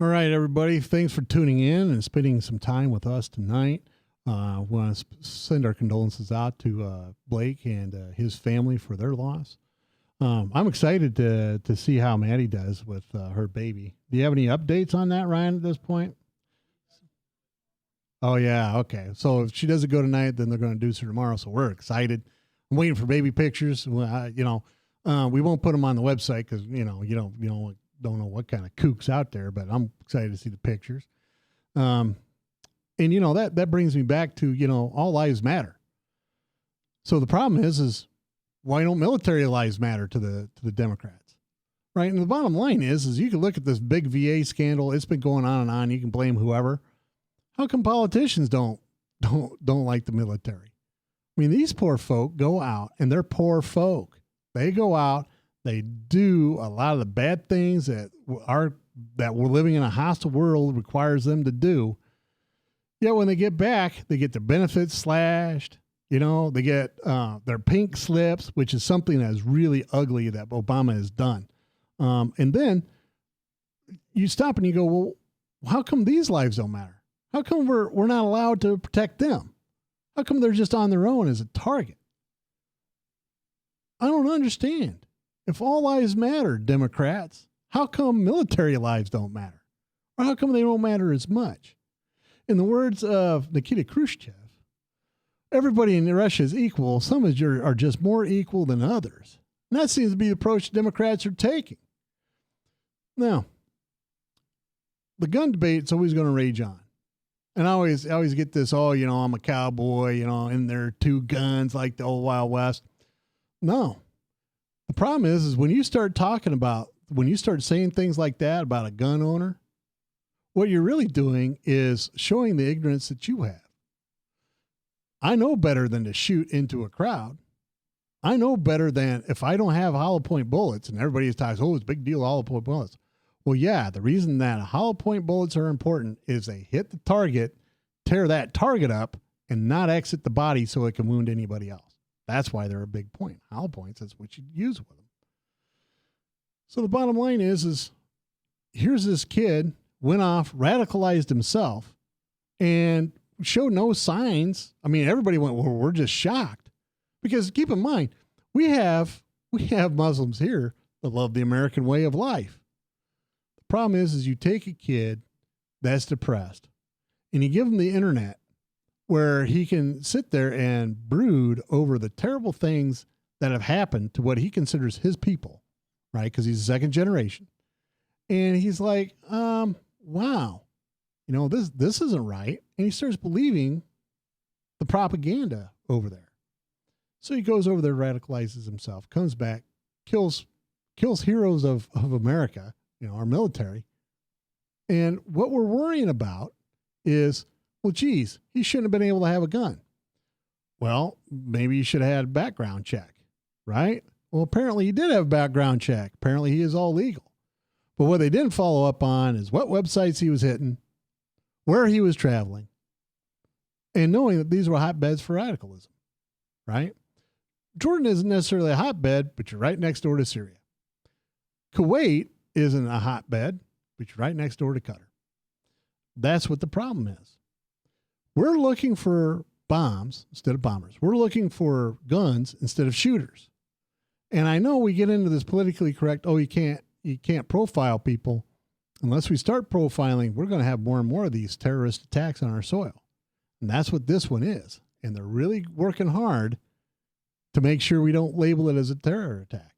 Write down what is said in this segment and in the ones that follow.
All right, everybody. Thanks for tuning in and spending some time with us tonight. We want to send our condolences out to Blake and his family for their loss. I'm excited to see how Maddie does with her baby. Do you have any updates on that, Ryan, at this point? Oh, yeah. Okay. So if she doesn't go tonight, then they're going to do her tomorrow. So we're excited. I'm waiting for baby pictures. Well, we won't put them on the website because, don't know what kind of kooks out there, but I'm excited to see the pictures. And that brings me back to, all lives matter. So the problem is why don't military lives matter to the Democrats? Right? And the bottom line is you can look at this big VA scandal. It's been going on and on. You can blame whoever. How come politicians don't like the military? I mean, these poor folk go out, and they're poor folk. They go out, they do a lot of the bad things that we're living in a hostile world requires them to do. Yet when they get back, they get their benefits slashed. They get their pink slips, which is something that is really ugly that Obama has done. And then you stop and you go, well, how come these lives don't matter? How come we're not allowed to protect them? How come they're just on their own as a target? I don't understand. If all lives matter, Democrats, how come military lives don't matter? Or how come they don't matter as much? In the words of Nikita Khrushchev, everybody in Russia is equal. Some are just more equal than others. And that seems to be the approach Democrats are taking. Now, the gun debate's always going to rage on. And I always get this, I'm a cowboy, and there are two guns like the old Wild West. No. The problem is when you start saying things like that about a gun owner, what you're really doing is showing the ignorance that you have. I know better than to shoot into a crowd. I know better than if I don't have hollow point bullets, and everybody talks, it's a big deal, hollow point bullets. Well, yeah, the reason that hollow point bullets are important is they hit the target, tear that target up, and not exit the body so it can wound anybody else. That's why they're a big point. Hollow points, that's what you use with them. So the bottom line is here's this kid, went off, radicalized himself, and showed no signs. I mean, everybody went, well, we're just shocked. Because keep in mind, we have Muslims here that love the American way of life. Problem is you take a kid that's depressed and you give him the internet where he can sit there and brood over the terrible things that have happened to what he considers his people, right? Because he's a second generation. And he's like, wow, this isn't right. And he starts believing the propaganda over there. So he goes over there, radicalizes himself, comes back, kills heroes of America, our military. And what we're worrying about is, well, geez, he shouldn't have been able to have a gun. Well, maybe he should have had a background check, right? Well, apparently he did have a background check. Apparently he is all legal. But what they didn't follow up on is what websites he was hitting, where he was traveling, and knowing that these were hotbeds for radicalism, right? Jordan isn't necessarily a hotbed, but you're right next door to Syria. Kuwait isn't a hotbed, but you're right next door to Qatar. That's what the problem is. We're looking for bombs instead of bombers. We're looking for guns instead of shooters. And I know we get into this politically correct, you can't profile people. Unless we start profiling, we're going to have more and more of these terrorist attacks on our soil. And that's what this one is. And they're really working hard to make sure we don't label it as a terror attack.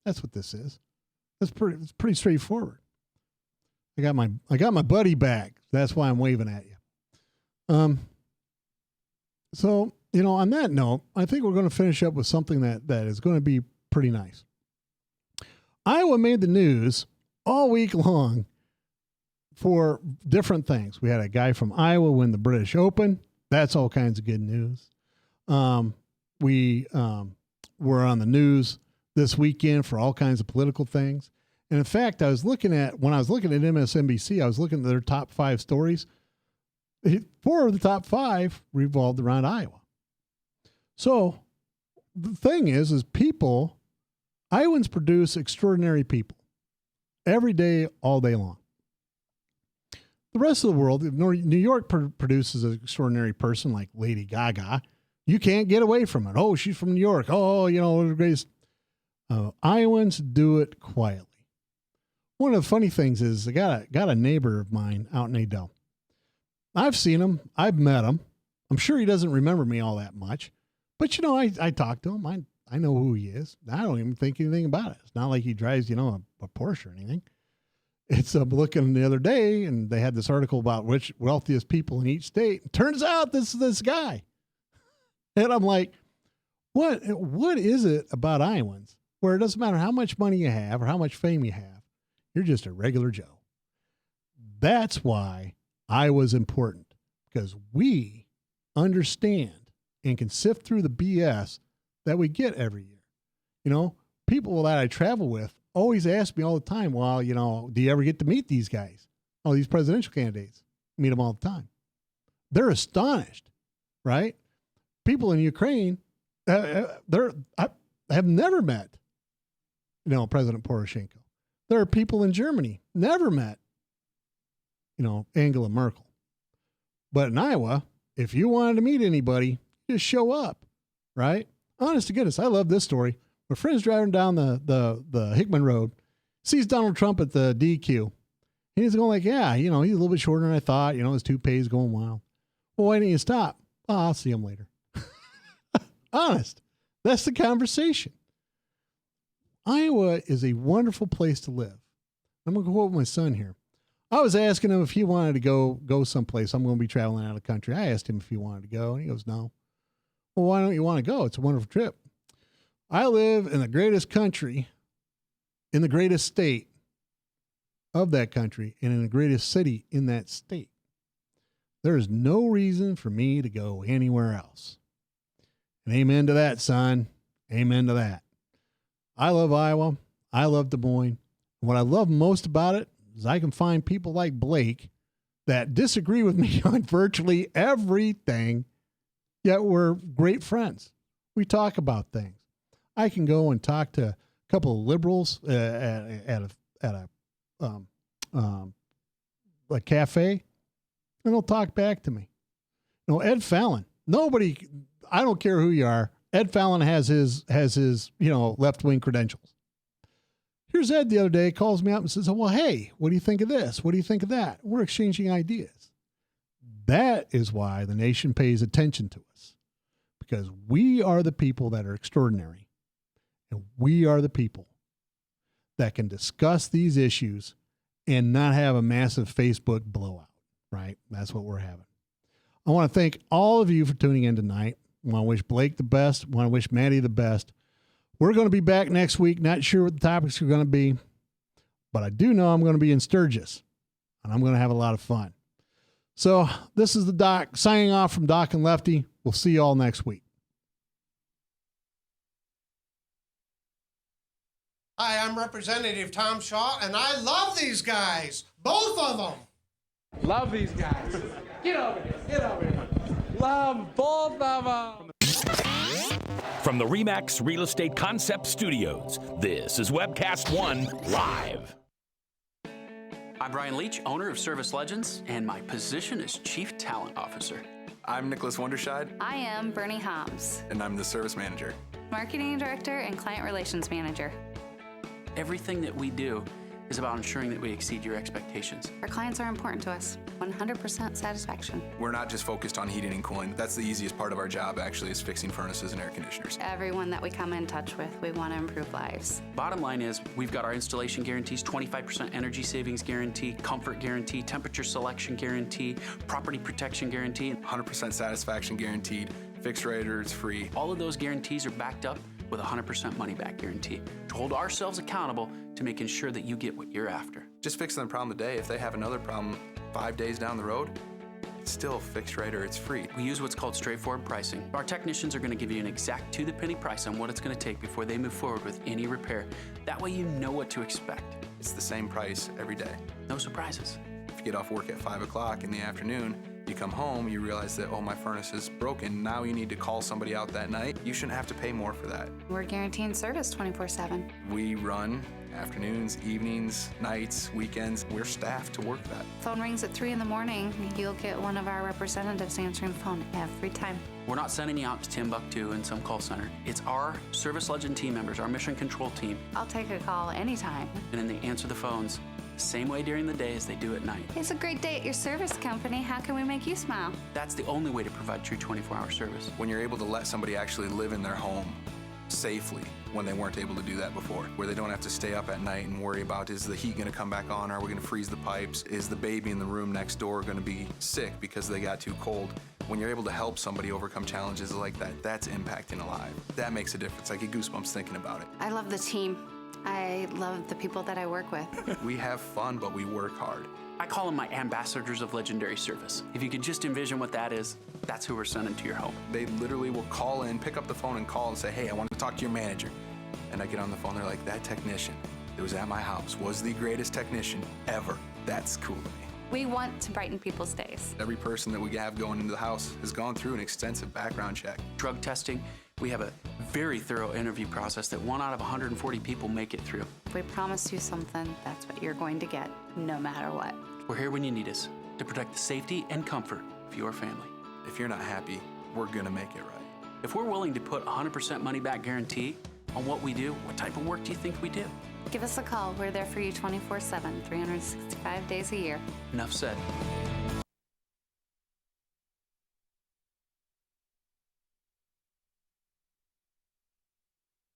That's what this is. It's pretty straightforward. I got my buddy back. That's why I'm waving at you. So, on that note, I think we're going to finish up with something that is going to be pretty nice. Iowa made the news all week long for different things. We had a guy from Iowa win the British Open. That's all kinds of good news. We were on the news this weekend for all kinds of political things. And in fact, when I was looking at MSNBC, I was looking at their top 5 stories. 4 of the top 5 revolved around Iowa. So the thing is Iowans produce extraordinary people every day, all day long. The rest of the world, if New York produces an extraordinary person like Lady Gaga, you can't get away from it. Oh, she's from New York. Oh, the greatest. Iowans do it quietly. One of the funny things is I got a neighbor of mine out in Adel. I've seen him. I've met him. I'm sure he doesn't remember me all that much. But, I talk to him. I know who he is. I don't even think anything about it. It's not like he drives, a Porsche or anything. It's looking the other day, and they had this article about which wealthiest people in each state. It turns out this is this guy. And I'm like, what is it about Iowans where it doesn't matter how much money you have or how much fame you have, you're just a regular Joe? That's why Iowa's important, because we understand and can sift through the BS that we get every year. People that I travel with always ask me all the time, well, do you ever get to meet these guys? Oh, these presidential candidates. Meet them all the time. They're astonished, right? People in Ukraine, I have never met, President Poroshenko. There are people in Germany, never met, Angela Merkel. But in Iowa, if you wanted to meet anybody, just show up, right? Honest to goodness, I love this story. My friend's driving down the Hickman Road, sees Donald Trump at the DQ. And he's going like, yeah, he's a little bit shorter than I thought. His toupee's going wild. Well, why didn't you stop? Oh, I'll see him later. Honest. That's the conversation. Iowa is a wonderful place to live. I'm going to quote my son here. I was asking him if he wanted to go someplace. I'm going to be traveling out of the country. I asked him if he wanted to go, and he goes, no. Well, why don't you want to go? It's a wonderful trip. I live in the greatest country, in the greatest state of that country, and in the greatest city in that state. There is no reason for me to go anywhere else. And amen to that, son. Amen to that. I love Iowa. I love Des Moines. And what I love most about it is I can find people like Blake that disagree with me on virtually everything, yet we're great friends. We talk about things. I can go and talk to a couple of liberals at a cafe, and they'll talk back to me. Ed Fallon. I don't care who you are. Ed Fallon has his left-wing credentials. Here's Ed the other day, calls me up and says, well, hey, what do you think of this? What do you think of that? We're exchanging ideas. That is why the nation pays attention to us, because we are the people that are extraordinary, and we are the people that can discuss these issues and not have a massive Facebook blowout, right? That's what we're having. I want to thank all of you for tuning in tonight. I want to wish Blake the best. I want to wish Maddie the best. We're going to be back next week. Not sure what the topics are going to be, but I do know I'm going to be in Sturgis, and I'm going to have a lot of fun. So this is the Doc signing off from Doc and Lefty. We'll see you all next week. Hi, I'm Representative Tom Shaw, and I love these guys. Both of them. Love these guys. Get over here. Get over here. Love both of them. From the RE/MAX Real Estate Concept Studios, this is Webcast One Live. I'm Brian Leach, owner of Service Legends, and my position is Chief Talent Officer. I'm Nicholas Wonderscheid. I am Bernie Homs, And I'm the Service Manager. Marketing Director and Client Relations Manager. Everything that we do is about ensuring that we exceed your expectations. Our clients are important to us. 100% satisfaction. We're not just focused on heating and cooling. That's the easiest part of our job, actually, is fixing furnaces and air conditioners. Everyone that we come in touch with, we want to improve lives. Bottom line is, we've got our installation guarantees, 25% energy savings guarantee, comfort guarantee, temperature selection guarantee, property protection guarantee. 100% satisfaction guaranteed. Fixed rate or it's free. All of those guarantees are backed up with a 100% money-back guarantee to hold ourselves accountable to making sure that you get what you're after. Just fixing the problem today. If they have another problem 5 days down the road, it's still fixed rate or it's free. We use what's called straightforward pricing. Our technicians are going to give you an exact to-the-penny price on what it's going to take before they move forward with any repair. That way you know what to expect. It's the same price every day. No surprises. If you get off work at 5 o'clock in the afternoon, You come home, you realize that, oh, my furnace is broken. Now you need to call somebody out that night. You shouldn't have to pay more for that. We're guaranteeing service 24/7. We run afternoons, evenings, nights, weekends. We're staffed to work that. Phone rings at 3 in the morning. You'll get one of our representatives answering the phone every time. We're not sending you out to Timbuktu in some call center. It's our Service Legend team members, our mission control team, I'll take a call anytime. and then they answer the phones the same way during the day as they do at night. It's a great day at your service company. How can we make you smile? That's the only way to provide true 24-hour service. When you're able to let somebody actually live in their home safely when they weren't able to do that before, where they don't have to stay up at night and worry about, is the heat gonna come back on? Are we gonna freeze the pipes? Is the baby in the room next door gonna be sick because they got too cold? When you're able to help somebody overcome challenges like that, that's impacting a life. That makes a difference. I get goosebumps thinking about it. I love the team. I love the people that I work with. We have fun, but we work hard. I call them my ambassadors of legendary service. If you could just envision what that is, that's who we're sending to your home. They literally will call in, pick up the phone and call and say, hey, I want to talk to your manager. And I get on the phone, they're like, that technician that was at my house was the greatest technician ever. That's cool to me. We want to brighten people's days. Every person that we have going into the house has gone through an extensive background check. Drug testing, we have a very thorough interview process that 1 out of 140 people make it through. If we promise you something, that's what you're going to get, no matter what. We're here when you need us to protect the safety and comfort of your family. If you're not happy, we're gonna make it right. If we're willing to put 100% money back guarantee on what we do, what type of work do you think we do? Give us a call. We're there for you 24/7, 365 days a year. Enough said.